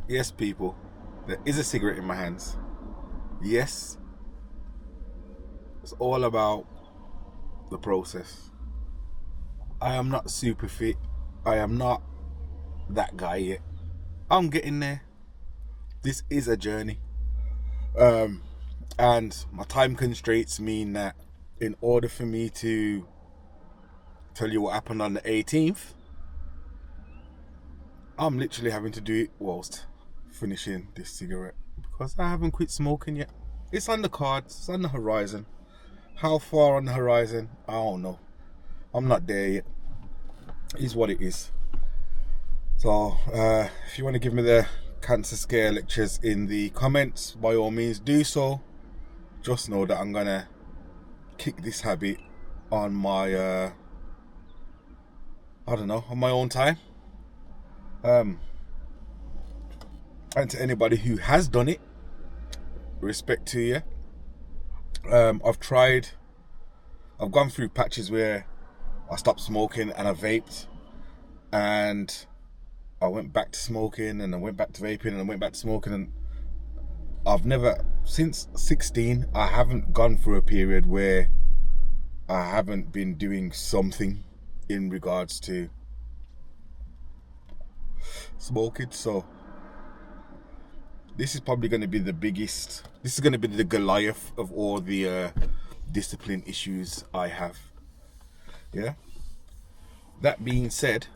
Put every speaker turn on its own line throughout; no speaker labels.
Yes, people, there is a cigarette in my hands. Yes, it's all about the process. I am not super fit. I am not that guy yet. I'm getting there. This is a journey. Um, and my time constraints mean that in order for me to tell you what happened on the 18th, I'm literally having to do it whilst finishing this cigarette because I haven't quit smoking yet. It's on the cards, it's on the horizon. How far on the horizon? I don't know. I'm not there yet. It is what it is. So, if you want to give me the cancer scare lectures in the comments, by all means do so. Just know that I'm gonna kick this habit on my, on my own time. And to anybody who has done it, respect to you. I've gone through patches where I stopped smoking and I vaped, and I went back to smoking, and I went back to vaping, and I went back to smoking, and I've never, since 16, I haven't gone through a period where I haven't been doing something in regards to smoking. So this is probably going to be this is going to be the Goliath of all the discipline issues I have. Yeah. That being said,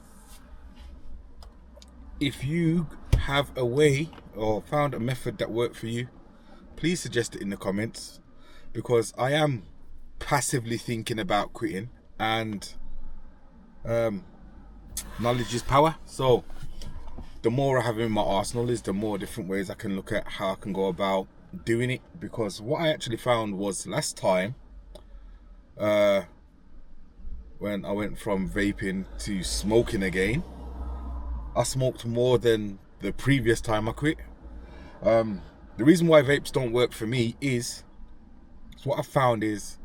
if you have a way or found a method that worked for you, please suggest it in the comments, because I am passively thinking about quitting, and knowledge is power. So the more I have in my arsenal is the more different ways I can look at how I can go about doing it. Because what I actually found was last time, when I went from vaping to smoking again, I smoked more than the previous time I quit. The reason why vapes don't work for me is, what I found is,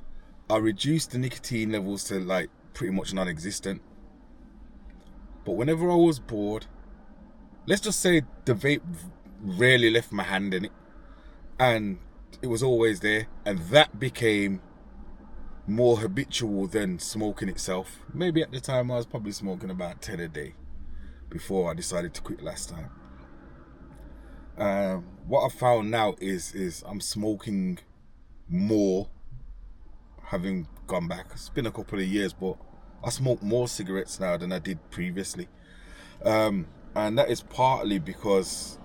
I reduced the nicotine levels to like pretty much non-existent. But whenever I was bored, let's just say the vape rarely left my hand in it, and it was always there, and that became more habitual than smoking itself. Maybe at the time I was probably smoking about 10 a day before I decided to quit last time. What I found now is I'm smoking more, having gone back. It's been a couple of years, but I smoke more cigarettes now than I did previously. And that is partly because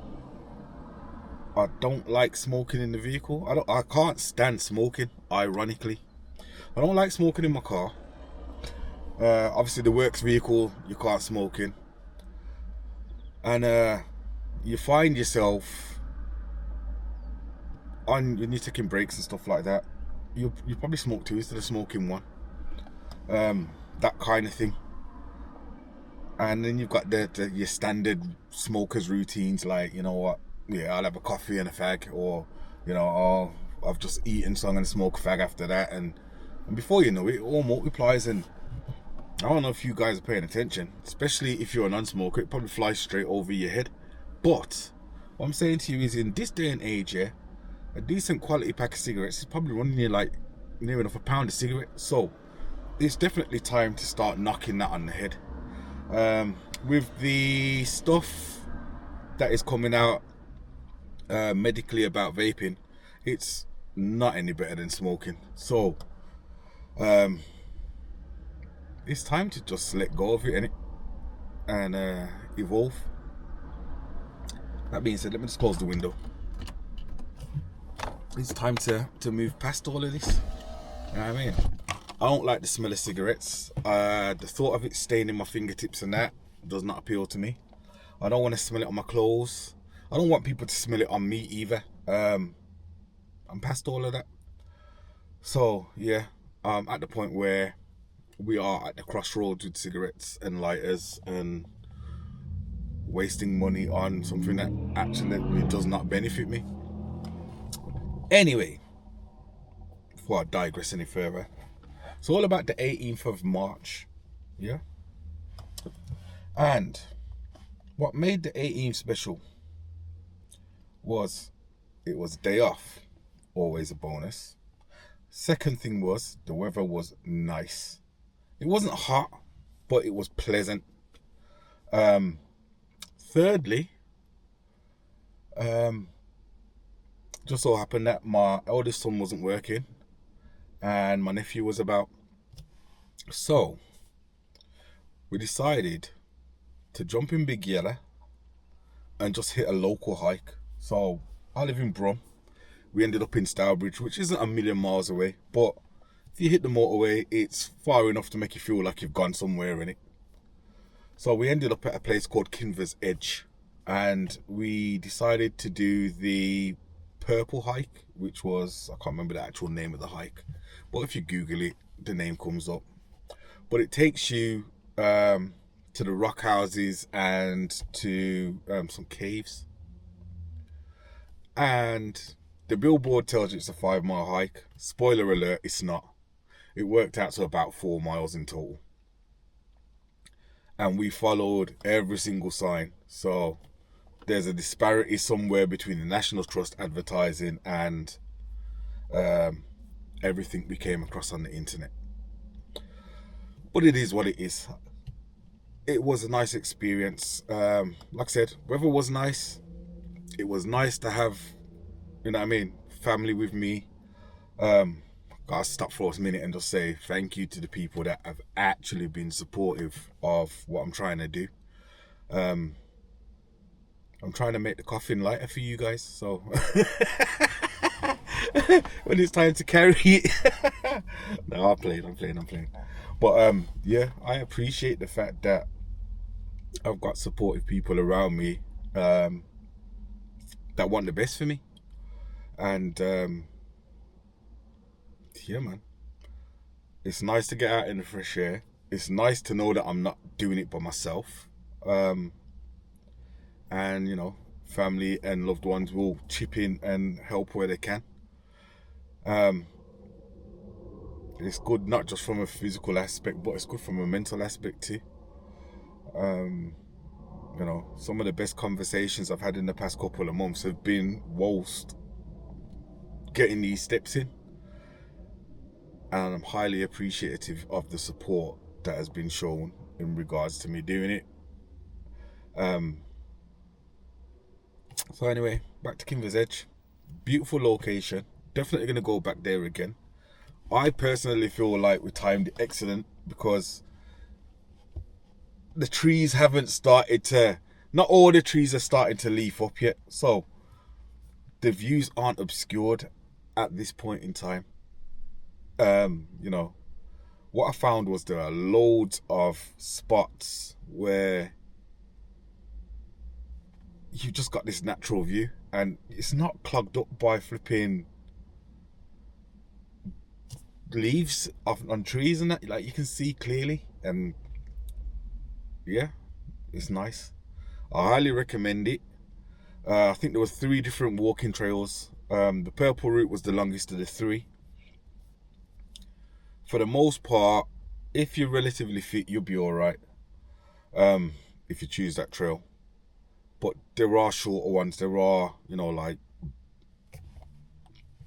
I don't like smoking in the vehicle. I can't stand smoking, ironically. I don't like smoking in my car. Obviously the works vehicle you can't smoke in. And you find yourself when you're taking breaks and stuff like that, you probably smoke two instead of smoking one. That kind of thing. And then you've got your standard smokers routines, like, you know what, yeah, I'll have a coffee and a fag, or, you know, oh, I've just eaten, so I'm going to smoke a fag after that, and before you know it, it all multiplies. And I don't know if you guys are paying attention, especially if you're a non-smoker, it probably flies straight over your head. But what I'm saying to you is, in this day and age, yeah, a decent quality pack of cigarettes is probably running you like near enough £1 a cigarette. So it's definitely time to start knocking that on the head. With the stuff that is coming out medically about vaping, it's not any better than smoking. So it's time to just let go of it, innit? And evolve. That being said, let me just close the window. It's time to move past all of this. You know what I mean? I don't like the smell of cigarettes. The thought of it staining my fingertips and that does not appeal to me. I don't want to smell it on my clothes. I don't want people to smell it on me either. I'm past all of that. So yeah, I'm at the point where we are at the crossroads with cigarettes and lighters, and wasting money on something that actually does not benefit me. Anyway, before I digress any further, it's all about the 18th of March, yeah? And what made the 18th special was it was day off, always a bonus. Second thing was the weather was nice. It wasn't hot, but it was pleasant. Thirdly, just so happened that my eldest son wasn't working and my nephew was about. So we decided to jump in Big Yellow and just hit a local hike. So I live in Brum. We ended up in Stourbridge, which isn't a million miles away, but if you hit the motorway, it's far enough to make you feel like you've gone somewhere in it. So we ended up at a place called Kinver Edge, and we decided to do the purple hike, which was, I can't remember the actual name of the hike, but if you Google it, the name comes up. But it takes you to the rock houses and to some caves. And the billboard tells you it's a 5 mile hike. Spoiler alert, it's not. It worked out to about 4 miles in total. And we followed every single sign. So there's a disparity somewhere between the National Trust advertising and everything we came across on the internet. But it is what it is. It was a nice experience. Like I said, weather was nice. It was nice to have, family with me. Gotta stop for a minute and just say thank you to the people that have actually been supportive of what I'm trying to do. I'm trying to make the coffin lighter for you guys, so when it's time to carry it. No, I'm playing. But yeah, I appreciate the fact that I've got supportive people around me that want the best for me. And yeah, man, it's nice to get out in the fresh air. It's nice to know that I'm not doing it by myself. And family and loved ones will chip in and help where they can. It's good not just from a physical aspect, but it's good from a mental aspect too. Some of the best conversations I've had in the past couple of months have been whilst getting these steps in. And I'm highly appreciative of the support that has been shown in regards to me doing it. So anyway, back to Kinver Edge. Beautiful location. Definitely going to go back there again. I personally feel like we timed it excellent because the trees haven't started to... Not all the trees are starting to leaf up yet. So the views aren't obscured at this point in time. What I found was there are loads of spots where you just got this natural view and it's not clogged up by flipping leaves on trees and that. Like, you can see clearly, and yeah, it's nice. I highly recommend it. I think there was 3 different walking trails. The purple route was the longest of the 3. For the most part, if you're relatively fit, you'll be all right. If you choose that trail. But there are shorter ones. There are,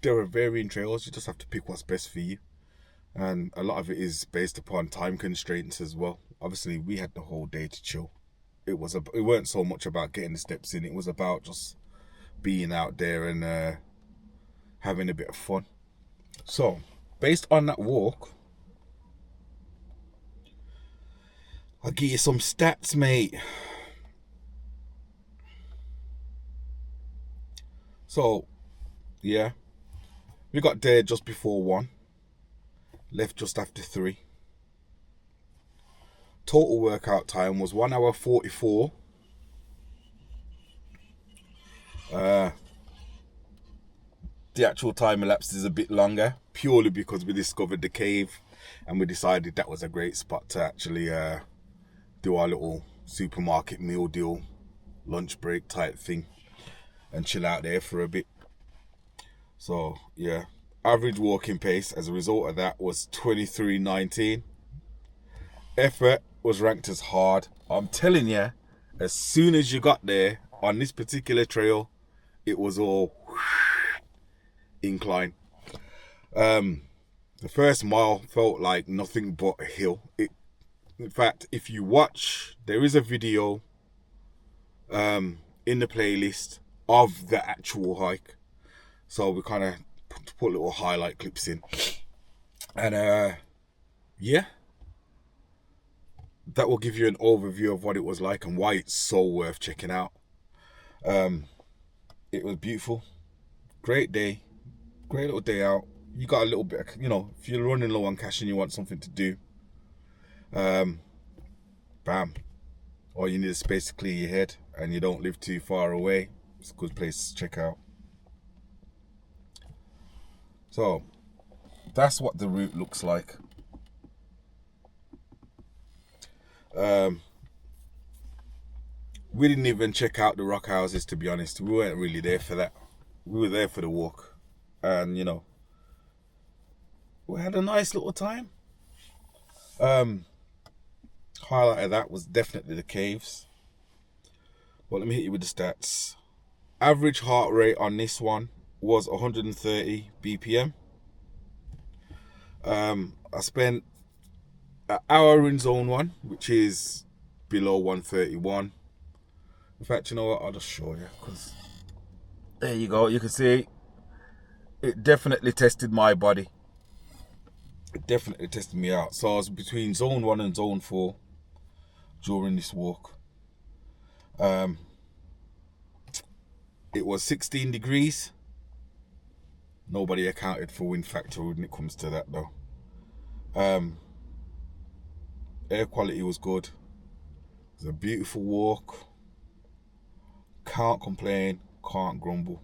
there are varying trails. You just have to pick what's best for you. And a lot of it is based upon time constraints as well. Obviously, we had the whole day to chill. It weren't so much about getting the steps in. It was about just being out there and having a bit of fun. So, based on that walk, I'll give you some stats, mate. So, yeah, we got there just before 1, left just after 3. Total workout time was 1 hour 44. The actual time elapsed is a bit longer, purely because we discovered the cave and we decided that was a great spot to actually do our little supermarket meal deal, lunch break type thing, and chill out there for a bit. So yeah, average walking pace as a result of that was 23:19. Effort was ranked as hard. I'm telling you, as soon as you got there on this particular trail, it was all incline. The first mile felt like nothing but a hill. In fact, if you watch, there is a video in the playlist of the actual hike. So we kind of put little highlight clips in. And yeah, that will give you an overview of what it was like and why it's so worth checking out. It was beautiful. Great day. Great little day out. You got a little bit, if you're running low on cash and you want something to do, bam. All you need is space to clear your head and you don't live too far away. It's a good place to check out. So, that's what the route looks like. We didn't even check out the rock houses, to be honest. We weren't really there for that. We were there for the walk. And, we had a nice little time. Highlight of that was definitely the caves. But let me hit you with the stats. Average heart rate on this one was 130 BPM. I spent an hour in zone 1, which is below 131. In fact, you know what? I'll just show you, because there you go. You can see it definitely tested my body. It definitely tested me out. So I was between zone 1 and zone 4 during this walk. It was 16 degrees. Nobody accounted for wind factor when it comes to that, though. Air quality was good. It was a beautiful walk. Can't complain, can't grumble.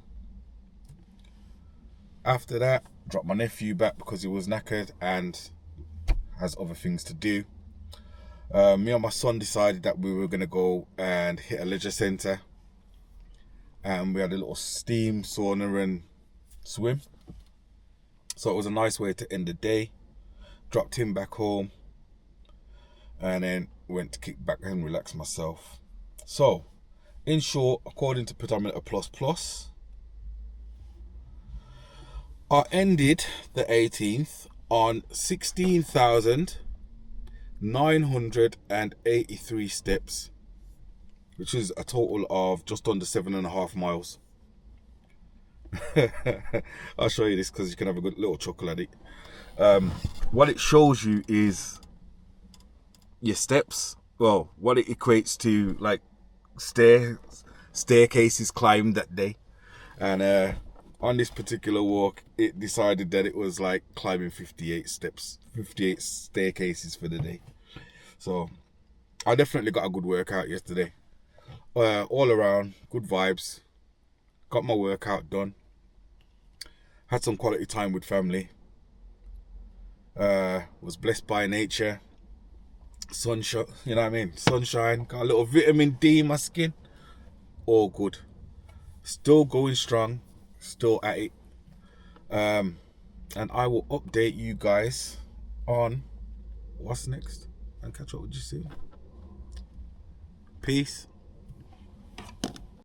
After that, dropped my nephew back because he was knackered and has other things to do. Me and my son decided that we were going to go and hit a leisure centre. And we had a little steam sauna and swim. So it was a nice way to end the day. Dropped him back home. And then went to kick back and relax myself. So, in short, according to Pedometer Plus, I ended the 18th on 16,983 steps, which is a total of just under 7.5 miles. I'll show you this because you can have a good little chuckle at it. What it shows you is your steps. Well, what it equates to, like staircases climbed that day. And on this particular walk, it decided that it was like climbing 58 staircases for the day. So I definitely got a good workout yesterday. All around, good vibes. Got my workout done. Had some quality time with family. Was blessed by nature. Sunshine, you know what I mean? Sunshine. Got a little vitamin D in my skin. All good. Still going strong. Still at it. And I will update you guys on what's next and catch up with you soon. Peace.